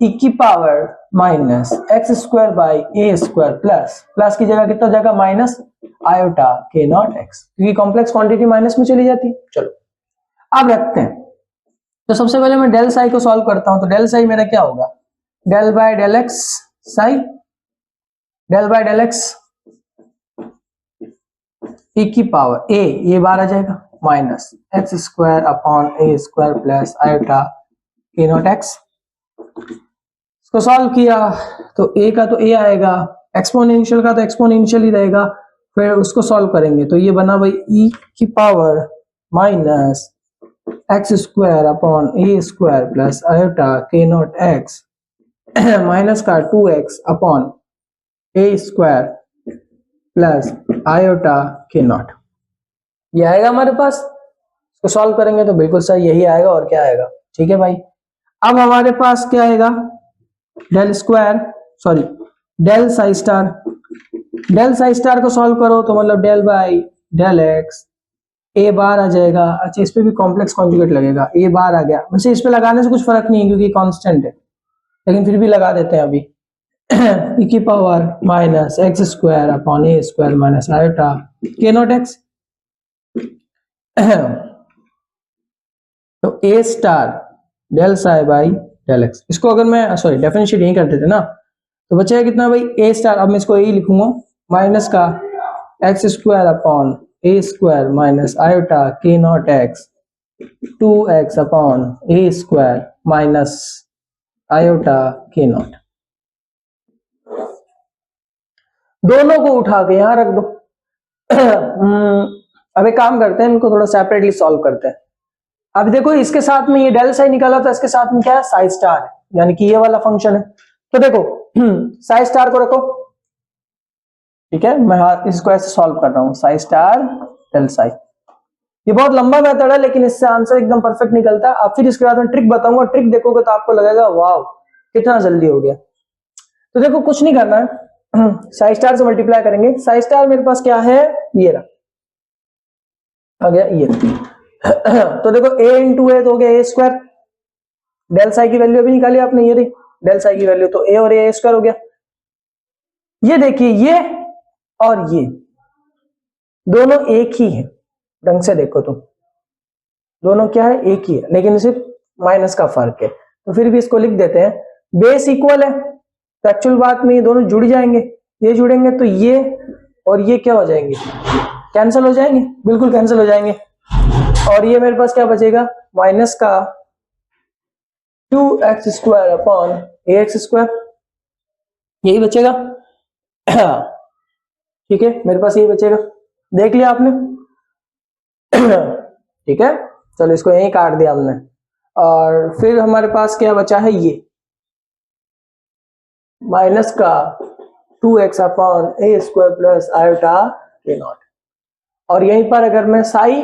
की power minus x square by A square plus की जगह कितना हो जाएगा? Minus iota K naught x, क्योंकि कॉम्प्लेक्स क्वांटिटी माइनस में चली जाती है। चलो अब रखते हैं, तो सबसे पहले मैं डेल साई को सॉल्व करता हूं, तो डेल साई मेरा क्या होगा, del by del x psi, del by del x e की पावर a, ये बार आ जाएगा minus x square upon A square plus iota K naught x. इसको सॉल्व किया तो a का तो a आएगा, एक्सपोनेंशियल का तो एक्सपोनेंशियल ही रहेगा, फिर उसको सॉल्व करेंगे तो ये बना भाई e की power minus x square upon A square plus iota K naught X minus का 2x upon A square plus iota K naught, ये आएगा हमारे पास। इसको सॉल्व करेंगे तो बिल्कुल सही यही आएगा, और क्या आएगा। ठीक है भाई, अब हमारे पास क्या आएगा, del square sorry del psi star, del psi star को सॉल्व करो तो मतलब del by del x, A bar आ जाएगा। अच्छा इस पे भी कॉम्प्लेक्स कॉन्जुगेट लगेगा, ए बार आ गया, वैसे इस पे लगाने से कुछ फर्क नहीं है क्योंकि कांस्टेंट है, लेकिन फिर भी लगा देते हैं अभी e की power minus x square upon A square minus iota K naught X. तो A star del psi by del X, इसको अगर मैं सॉरी डेफिनेशिएट यही कर देते ना तो बचेगा कितना भाई, ए स्टार, अब मैं इसको यही लिखूंगा माइनस का x square upon A square minus iota K naught x 2x upon A square minus iota K not. दोनों को उठा के यहां रख दो। अब एक काम करते हैं, इनको थोड़ा सेपरेटली सॉल्व करते हैं। अब देखो इसके साथ में ये डेल साई निकाला था, इसके साथ में क्या है, साई स्टार है, यानी कि ये वाला फंक्शन है। तो देखो साई स्टार को रखो, ठीक है, मैं इसको ऐसे सॉल्व कर रहा हूं, साई स्टार डेल साई। ये बहुत लंबा मेथड है लेकिन इससे आंसर एकदम परफेक्ट निकलता है। अब फिर इसके बाद मैं ट्रिक बताऊंगा, ट्रिक देखोगे तो आपको लगेगा वाव कितना जल्दी हो गया। तो देखो कुछ नहीं करना है, साई स्टार से मल्टीप्लाई करेंगे। साई स्टार मेरे पास क्या है, ये रहा आ गया ये। तो देखो a इंटू ए तो हो गया ए स्क्वायर, डेल साई की वैल्यू अभी निकाली आपने, ये रही डेल साई की वैल्यू, तो a और ए स्क्वायर हो गया। ये देखिए ये और ये दोनों एक ही है, ढंग से देखो तुम, दोनों क्या है, एक ही है, लेकिन सिर्फ माइनस का फर्क है। तो फिर भी इसको लिख देते हैं, बेस इक्वल है तो एक्चुअल बात में ये दोनों जुड़ जाएंगे, ये जुड़ेंगे तो ये और ये क्या हो जाएंगे, कैंसिल हो जाएंगे, बिल्कुल कैंसिल हो जाएंगे। और ये मेरे पास क्या बचेगा, माइनस का 2x स्क्वायर अपॉन ए एक्स स्क्वायर, यही बचेगा। ठीक है, मेरे पास यही बचेगा, देख लिया आपने। ठीक है, चलो इसको यहीं काट दिया हमने। और फिर हमारे पास क्या बचा है, ये माइनस का 2x upon A square plus iota K not. और यहीं पर अगर मैं साई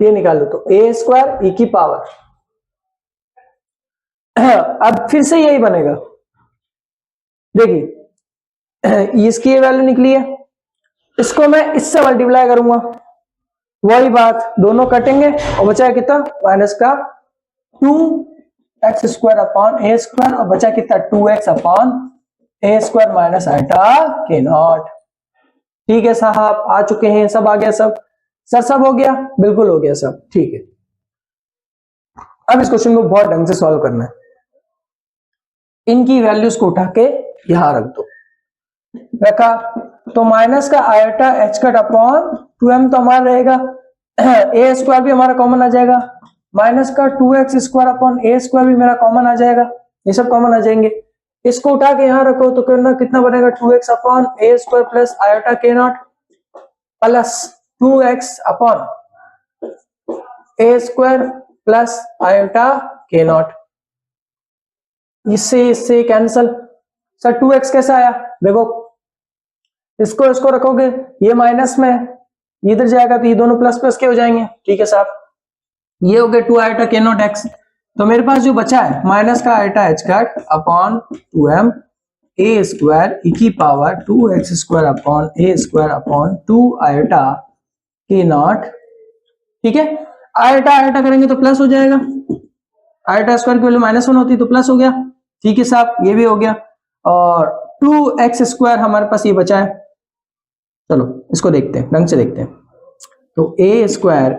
ये निकालू तो ए स्क्वायर ई की पावर, अब फिर से यही बनेगा, देखिए इसकी वैल्यू निकली है, इसको मैं इससे मल्टीप्लाई करूंगा, वही बात, दोनों कटेंगे और बचा कितना, माइनस का 2x square upon A square, और बचा कितना 2x upon A square minus iota K not. ठीक है साहब, आ चुके हैं, सब आ गया, सब सर सब हो गया, बिल्कुल हो गया सब, ठीक है। अब इस क्वेश्चन को बहुत ढंग से सॉल्व करना है, इनकी वैल्यूज को उठा के यहां रख दो, रखा तो माइनस का iota H cut upon 2m तो हमारा रहेगा, ए स्क्वायर भी हमारा कॉमन आ जाएगा, माइनस का 2x square upon A square भी मेरा कॉमन आ जाएगा, ये सब कॉमन आ जाएंगे। इसको उठा के यहां रखो तो कितना बनेगा, 2x upon A square plus iota K not plus 2x upon A square plus iota K not, इससे कैंसल। सर 2x कैसे आया, देखो इसको रखोगे, ये माइनस में इधर जाएगा तो ये दोनों प्लस प्लस के हो जाएंगे। ठीक है साहब, ये हो गया 2 आयोटा के नॉट एक्स। तो मेरे पास जो बचा है माइनस का iota H cut upon 2m ए स्क्वायर ई की power 2x square upon A square upon 2 iota K not. ठीक है, आयोटा आयोटा करेंगे तो प्लस हो जाएगा, आयोटा स्क्वायर की वैल्यू -1 होती तो प्लस हो गया। ठीक है साहब, ये भी हो गया। और 2x² हमारे पास ये बचा है। चलो इसको देखते हैं, ढंग से देखते हैं। तो a²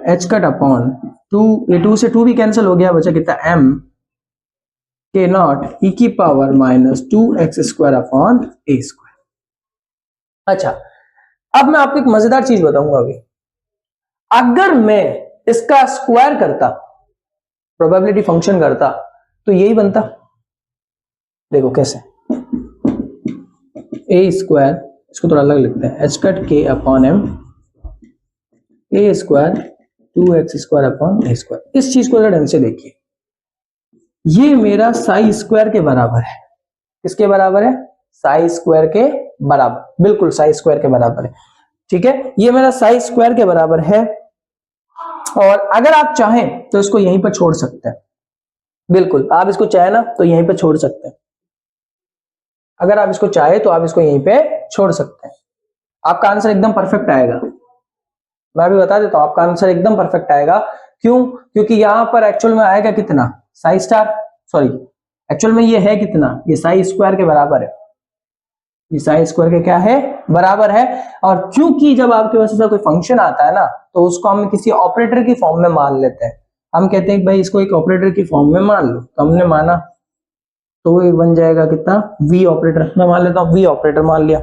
h कट अपॉन 2, ये 2 से 2 भी कैंसिल हो गया, बचा कितना m k नॉट e की power minus 2x² upon a²। अच्छा, अब मैं आपको एक मजेदार चीज बताऊंगा। अभी अगर मैं इसका स्क्वायर करता, प्रोबेबिलिटी फंक्शन करता, तो यही बनता। देखो कैसे, a², इसको थोड़ा अलग लिखते हैं, h cut k upon m a² 2x² upon a²। इस चीज को जरा ढंग से देखिए, ये मेरा साई स्क्वायर के बराबर है। किसके बराबर है? साई स्क्वायर के बराबर, बिल्कुल साई स्क्वायर के बराबर है। ठीक है, ये मेरा साई स्क्वायर के बराबर है। और अगर आप चाहें तो इसको यहीं पर छोड़ सकते हैं, बिल्कुल आप इसको चाहे ना तो यहीं पे छोड़ सकते हैं। अगर आप इसको चाहे तो आप इसको यहीं पे छोड़ सकते हैं, आपका आंसर एकदम परफेक्ट आएगा। मैं भी बता देता हूं, आपका आंसर एकदम परफेक्ट आएगा। क्यों? क्योंकि यहां पर एक्चुअल में आएगा कितना, साई स्टार, सॉरी एक्चुअल में ये है कितना, ये साई स्क्वायर के बराबर है। ये साई स्क्वायर के क्या है? बराबर है। और क्योंकि जब आपके पास ऐसा कोई फंक्शन आता है ना, तो उसको हम किसी ऑपरेटर की फॉर्म में मान लेते हैं। हम कहते हैं कि भाई इसको एक ऑपरेटर की फॉर्म में मान लो, तो हमने माना, तो ये बन जाएगा कितना, वी ऑपरेटर। मैं मान लेता हूं वी ऑपरेटर मान लिया,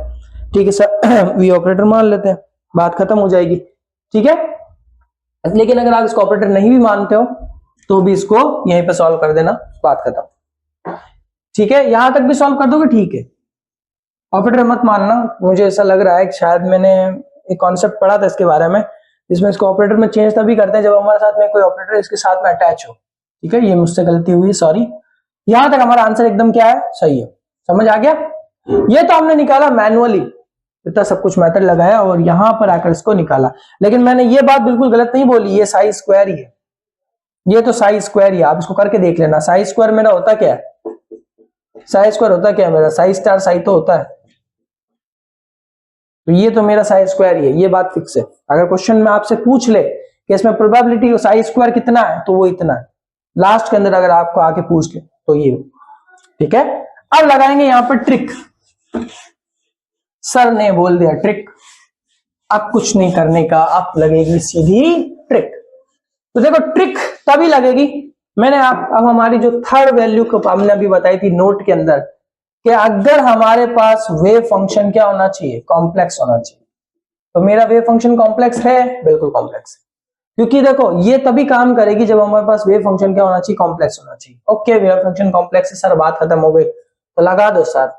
ठीक है सर वी ऑपरेटर मान लेते हैं, बात खत्म हो जाएगी। ठीक है, लेकिन अगर आप इसको ऑपरेटर नहीं भी मानते हो तो भी इसको यहीं पे सॉल्व कर देना, बात खत्म। ठीक है, यहां तक भी सॉल्व कर दोगे, ठीक है। ऑपरेटर मत मानना, मुझे ऐसा लग रहा है कि शायद मैंने एक कॉन्सेप्ट पढ़ा था इसके बारे में, जिसमें इसको ऑपरेटर में चेंज तभी करते हैं जब हमारे साथ में कोई ऑपरेटर इसके साथ में अटैच हो। ठीक है, ये मुझसे गलती हुई, सॉरी। यहां तक हमारा आंसर एकदम क्या है, सही है। समझ आ गया? ये तो हमने निकाला मैनुअली, इतना सब कुछ मेथड लगाया और यहां पर आकर इसको निकाला। लेकिन मैंने ये बात बिल्कुल गलत नहीं बोली, ये साई स्क्वायर ही है, ये तो साई स्क्वायर ही है। आप इसको करके देख लेना। साई स्क्वायर मेरा होता क्या है? साई स्क्वायर होता क्या है मेरा? साई स्टार साई तो होता है, तो ये तो मेरा साई स्क्वायर ही है, ये बात फिक्स है। अगर क्वेश्चन में आपसे पूछ ले कि इसमें प्रोबेबिलिटी साई स्क्वायर कितना है, तो वो इतना है। लास्ट के अंदर अगर आपको आके पूछ ले तो ये, ठीक है। अब लगाएंगे यहां पर ट्रिक। सर ने बोल दिया ट्रिक, अब कुछ नहीं करने का, अब लगेगी सीधी ट्रिक। तो देखो ट्रिक तभी लगेगी, मैंने अब हमारी जो थर्ड वैल्यू को हमने अभी बताई थी नोट के अंदर, कि अगर हमारे पास वेव फंक्शन क्या होना चाहिए, कॉम्प्लेक्स होना चाहिए। तो मेरा वेव फंक्शन कॉम्प्लेक्स है, बिल्कुल कॉम्प्लेक्स है। क्योंकि देखो ये तभी काम करेगी जब हमारे पास वेव फंक्शन क्या होना चाहिए, कॉम्प्लेक्स होना चाहिए। ओके, वेव फंक्शन कॉम्प्लेक्स है सर, बात खत्म हो गई, तो लगा दो सर।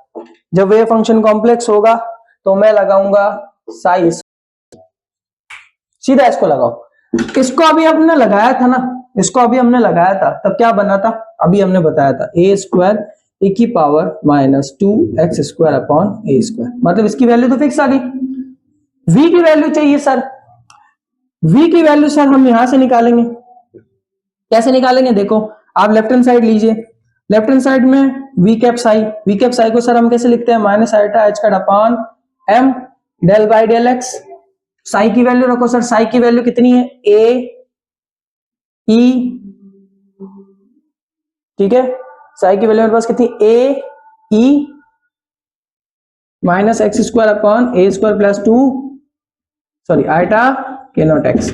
जब वेव फंक्शन कॉम्प्लेक्स होगा तो मैं लगाऊंगा साई, सीधा इसको लगाओ। इसको अभी हमने लगाया था ना, इसको अभी हमने लगाया था, तब क्या बना था, अभी हमने बताया था a² e की power minus 2x² upon a²। मतलब इसकी वैल्यू तो फिक्स आ गई। v की वैल्यू चाहिए सर, v की वैल्यू सर हम यहां से निकालेंगे। कैसे निकालेंगे? देखो आप लेफ्ट हैंड साइड लीजिए, लेफ्ट हैंड साइड में v कैप साई को सर हम कैसे लिखते हैं, minus iota h² upon m del by del x। Psi की वैल्यू रखो सर, साई की वैल्यू कितनी है, a e, ठीक है। साई की वैल्यू मेरे पास कितनी, a e minus x² upon a² plus 2, sorry iota K naught x।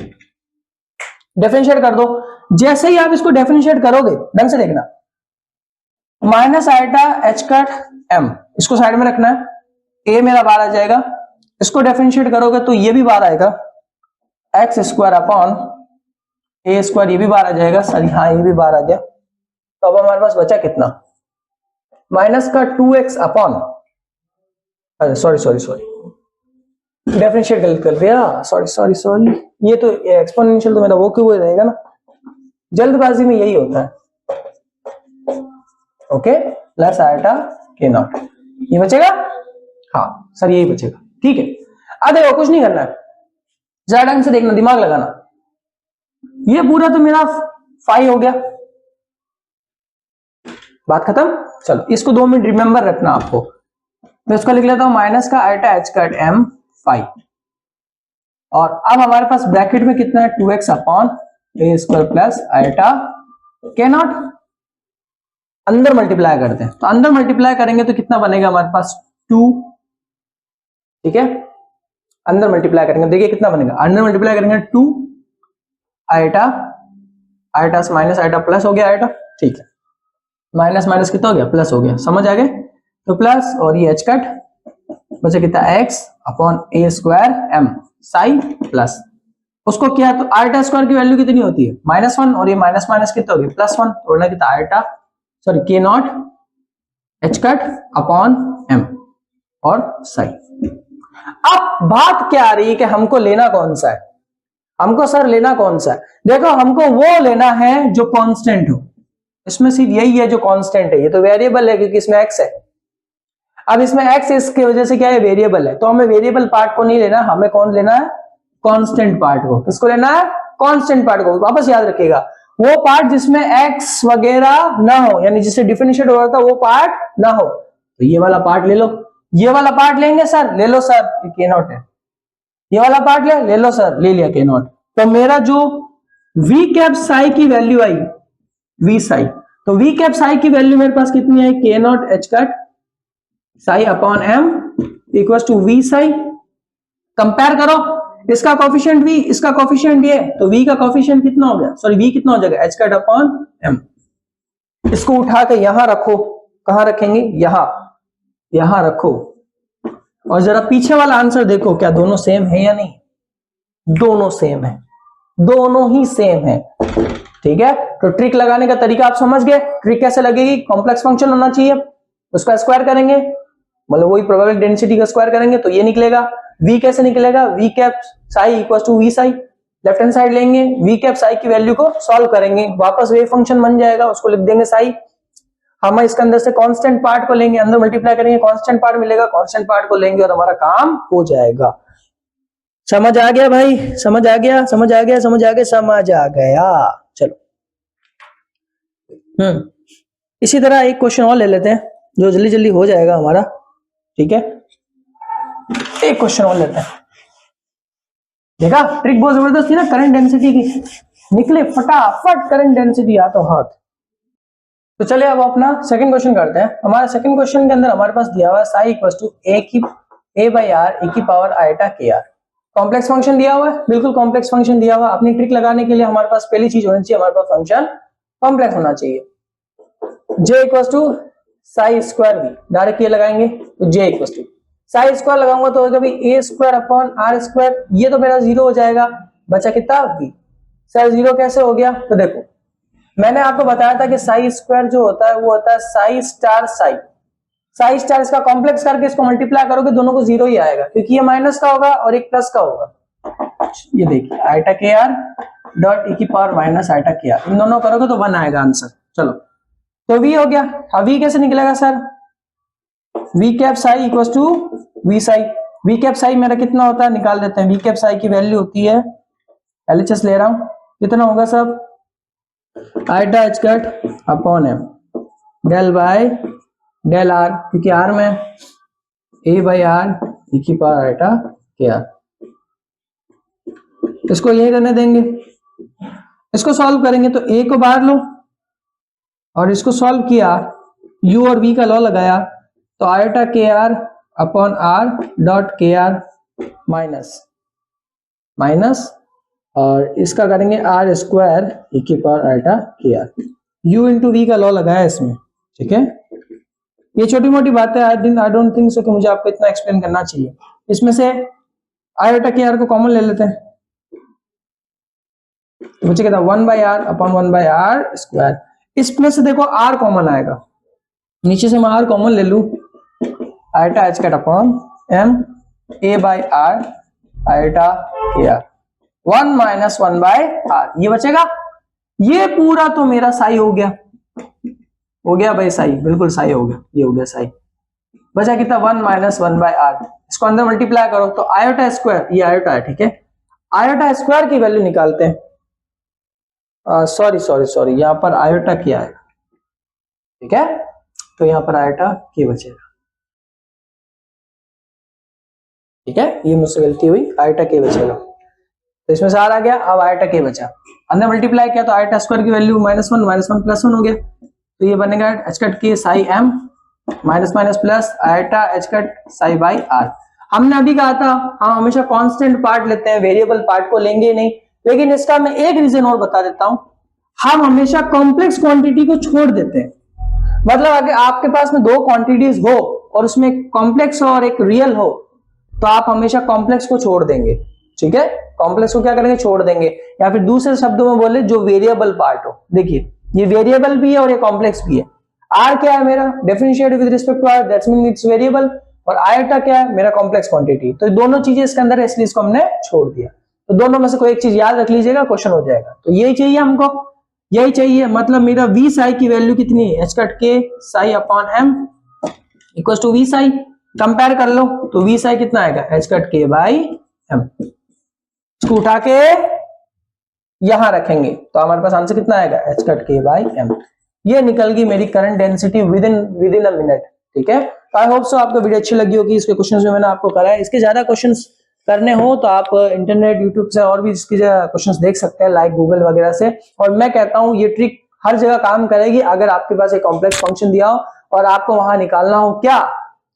Differentiate कर दो। जैसे ही आप इसको डिफरेंशिएट करोगे, ढंग से देखना, माइनस आइटा h² m, इसको साइड में रखना है, a मेरा बाहर आ जाएगा। इसको डिफरेंशिएट करोगे तो ये भी बाहर आएगा, x² अपॉन a², ये भी बाहर आ जाएगा। सॉरी हाँ, ये भी बाहर आ गया। तो अब हमारे पास बचा कितना, माइनस का 2x अपॉन, अरे सॉरी डिफरेंशिएट गलत कर दिया, सॉरी ये तो एक्सपोनेंशियल तो मेरा वो क्यों रहेगा ना, जल्दबाजी में यही होता है। Okay, plus iota K naught, ये बचेगा, हाँ सर यही बचेगा। ठीक है, अब देखो कुछ नहीं करना है, जरा ढंग से देखना, दिमाग लगाना। ये पूरा तो मेरा 5 हो गया, बात खत्म। चलो इसको 2 मिनट रिमेंबर रखना आपको। मैं इसको लिख लेता हूं, माइनस का आइटा h² m 5, और अब हमारे पास ब्रैकेट में कितना है, 2x upon a² plus iota K naught. अंदर मल्टीप्लाई करते हैं, तो अंदर मल्टीप्लाई करेंगे तो कितना बनेगा हमारे पास, 2, ठीक है, अंदर मल्टीप्लाई करेंगे, देखिए कितना बनेगा, अंदर मल्टीप्लाई करेंगे 2 आइटा, आइटा से माइनस आइटा प्लस हो गया आइटा, ठीक है, माइनस माइनस कितना हो गया, प्लस हो गया, समझ आ गए, तो प्लस और ये एच कट बचा कितना x upon A square M Sai plus, उसको किया तो आइटा स्क्वायर की वैल्यू कितनी होती है -1 और ये माइनस माइनस कितना हो गया +1, तो कितना iota sorry K naught h cut upon M और साई। अब बात क्या आ रही है कि हमको लेना कौन सा है, हमको सर लेना कौन सा है, देखो हमको वो लेना है जो कांस्टेंट हो, इसमें सिर्फ यही है जो कांस्टेंट है, ये तो वेरिएबल है क्योंकि इसमें x है, अब इसमें x इसकी वजह से क्या है वेरिएबल है, तो हमें वेरिएबल पार्ट को नहीं लेना, हमें कौन लेना है कांस्टेंट पार्ट को, किसको लेना है कांस्टेंट पार्ट को, वापस याद रखिएगा वो पार्ट जिसमें x वगैरह ना हो, यानी जिससे डिफरेंशिएट हो रहा था वो पार्ट ना हो, तो ये वाला पार्ट ले लो, ये वाला पार्ट लेंगे सर, ले लो सर, ये के नॉट है, ये वाला पार्ट ले लो सर, ले लिया के नॉट, तो मेरा जो v कैप साई की वैल्यू आई v साई, तो v कैप साई की वैल्यू मेरे पास कितनी I K naught h cut psi upon M equal to v psi, compare करो इसका कोफिशिएंट v, इसका कोफिशिएंट ये, तो v का कोफिशिएंट कितना हो गया, सॉरी v कितना हो जाएगा एच कट अपॉन एम, इसको उठा के यहां रखो, कहां रखेंगे यहां, यहां रखो, और जरा पीछे वाला आंसर देखो क्या दोनों सेम है या नहीं, दोनों सेम है, दोनों ही सेम है, ठीक है, तो ट्रिक लगाने का तरीका आप समझ गए, ट्रिक कैसे लगेगी, कॉम्प्लेक्स फंक्शन होना चाहिए, उसका स्क्वायर करेंगे, मतलब वही प्रोबेबिलिटी डेंसिटी का स्क्वायर करेंगे तो ये निकलेगा, v कैसे निकलेगा, v cap psi equal to v psi, left hand side लेंगे, v कैप साई की वैल्यू को सॉल्व करेंगे, वापस वेव फंक्शन बन जाएगा, उसको लिख देंगे साई, हम इसके अंदर से कांस्टेंट पार्ट को लेंगे, अंदर मल्टीप्लाई करेंगे, कांस्टेंट पार्ट मिलेगा, कांस्टेंट पार्ट को लेंगे और हमारा काम हो जाएगा। समझ आ गया भाई, समझ आ गया, समझ आ गया, समझ आ गया, समझ आ गया, चलो इसी तरह एक क्वेश्चन और ले लेते हैं जो जल्दी जल्दी हो जाएगा हमारा, ठीक है, एक क्वेश्चन और लेते हैं, देखा ट्रिक बहुत जबरदस्त थी ना, करंट डेंसिटी की, निकले फटाफट करंट डेंसिटी हाथों हाथ। तो चलिए अब अपना सेकंड क्वेश्चन करते हैं, हमारा सेकंड क्वेश्चन के अंदर हमारे पास दिया हुआ है psi equal to a by R e की power iota K R, complex function दिया हुआ है, बिल्कुल कॉम्प्लेक्स फंक्शन दिया हुआ है, अपनी ट्रिक लगाने के लिए हमारे पास पहली चीज होनी चाहिए, हमारे पास फंक्शन कॉम्प्लेक्स होना चाहिए, j equal to psi square v, direct ये लगाएंगे तो j equal to psi square लगाऊंगा तो होगा भाई a square upon R square, ये तो मेरा जीरो हो जाएगा, बचा कितना v, सर जीरो कैसे हो गया, तो देखो मैंने आपको बताया था कि साई स्क्वायर जो होता है वो होता है साई स्टार साई, साई स्टार इसका कॉम्प्लेक्स करके इसको मल्टीप्लाई करोगे दोनों को जीरो ही आएगा, क्योंकि ये माइनस का होगा और एक प्लस का होगा, ये देखिए iota K R dot e की power minus iota K are, इन दोनों करोगे तो 1 आएगा आंसर, चलो तो v हो गया, अब v कैसे निकलेगा sir, v cap psi equal to v psi, v cap psi मेरा कितना होता है निकाल देते हैं, v कैप साई की वैल्यू होती है, LHS ले रहा हूं, कितना होगा सब iota h cut upon M del by del R, क्योंकि आर में a बाई आर e की पावर आइटा के आर, इसको यही रहने देंगे, इसको सॉल्व करेंगे तो a को बाहर लो और इसको सॉल्व किया, u और v का लॉ लगाया तो iota K are upon R dot के आर माइनस माइनस, और इसका करेंगे आर स्क्वायर e की power iota K are, u into we का लॉ लगाया इसमें, ठीक है, ये छोटी मोटी बातें आई डोंट थिंक सो कि मुझे आपको इतना एक्सप्लेन करना चाहिए, इसमें से आइटा के आर को कॉमन ले लेते हैं, तो मुझे कहता 1 by R upon 1 by R square, इसमें से देखो आर कॉमन आएगा, नीचे से मैं आर कॉमन ले लू, iota h cut upon M A by R iota K R 1 minus 1 by R, ये बचेगा, ये पूरा तो मेरा साई हो गया, हो गया भाई साई, बिल्कुल साई हो गया, ये हो गया साई, बचा कितना 1 माइनस 1 बाय आर, इसको अंदर मल्टीप्लाई करो तो आयोटा स्क्वायर, ये आयोटा है, ठीक है, आयोटा स्क्वायर की वैल्यू निकालते हैं, सॉरी यहां पर आयोटा क्या आएगा, ठीक है, तो यहां पर आयोटा के बचेगा, ठीक है, ये मुझसे गलती हुई, आयोटा के बचेगा, तो इसमें से आर आ गया, अब आइटा के बचा, अंदर मल्टीप्लाई किया तो आइटा स्क्वायर की वैल्यू -1 -1 +1 हो गया, तो ये बनेगा h cut K psi M minus minus plus iota h cut psi by R. हमने अभी कहा था हम हमेशा कांस्टेंट पार्ट लेते हैं, वेरिएबल पार्ट को लेंगे नहीं। लेकिन इसका मैं एक रीजन और बता देता हूं, हम हमेशा कॉम्प्लेक्स क्वांटिटी को छोड़ देते हैं। मतलब अगर आपके पास में दो क्वांटिटीज हो और उसमें कॉम्प्लेक्स हो और एक रियल हो, तो आप हमेशा कॉम्प्लेक्स को छोड़ देंगे। ठीक है, कॉम्प्लेक्स को क्या करेंगे, छोड़ देंगे। या फिर दूसरे शब्दों में बोले जो वेरिएबल पार्ट हो। देखिए ये वेरिएबल भी है और ये कॉम्प्लेक्स भी है। आर क्या है मेरा, differentiate with respect to R, that's mean it's variable. और आयटा क्या है, मेरा कॉम्प्लेक्स क्वांटिटी। तो दोनों चीजें इसके अंदर है, इसलिए इसको हमने छोड़ दिया। तो दोनों में से कोई एक चीज याद रख लीजिएगा, क्वेश्चन हो जाएगा। तो यही चाहिए हमको, यही चाहिए। मतलब मेरा वी साई की वैल्यू कितनी है, h cut K psi upon M equal to V psi. Compare कर लो तो वी साई कितना आएगा, h cut K by M. इसको उठा के यहां रखेंगे तो हमारे पास आंसर कितना आएगा, h cut K by M. ये निकल गई मेरी current density with in a minute. ठीक है, तो आई होप सो आपको वीडियो अच्छी लगी होगी। इसके क्वेश्चंस जो मैंने आपको कराया, इसके ज्यादा क्वेश्चंस करने हो तो आप इंटरनेट यूट्यूब से और भी इसकी क्वेश्चंस देख सकते हैं, लाइक गूगल वगैरह से। और मैं कहता हूं ये ट्रिक हर जगह काम करेगी अगर आपके पास एक कॉम्प्लेक्स फंक्शन दिया हो और आपको वहां निकालना हो क्या,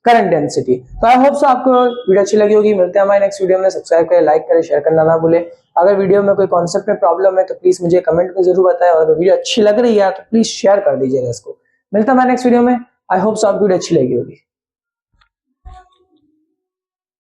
करंट डेंसिटी। तो आई होप सो आपको वीडियो अच्छी लगी होगी। मिलते हैं हमारे नेक्स्ट वीडियो में। सब्सक्राइब करें, लाइक करें, शेयर करना ना भूले। अगर वीडियो में कोई कॉन्सेप्ट में प्रॉब्लम है तो प्लीज मुझे कमेंट में जरूर बताएं, और अगर वीडियो अच्छी लग रही है तो प्लीज शेयर कर दीजिएगा इसको। मिलता है हमारे नेक्स्ट वीडियो में। आई होप सो आपको वीडियो अच्छी लगी होगी।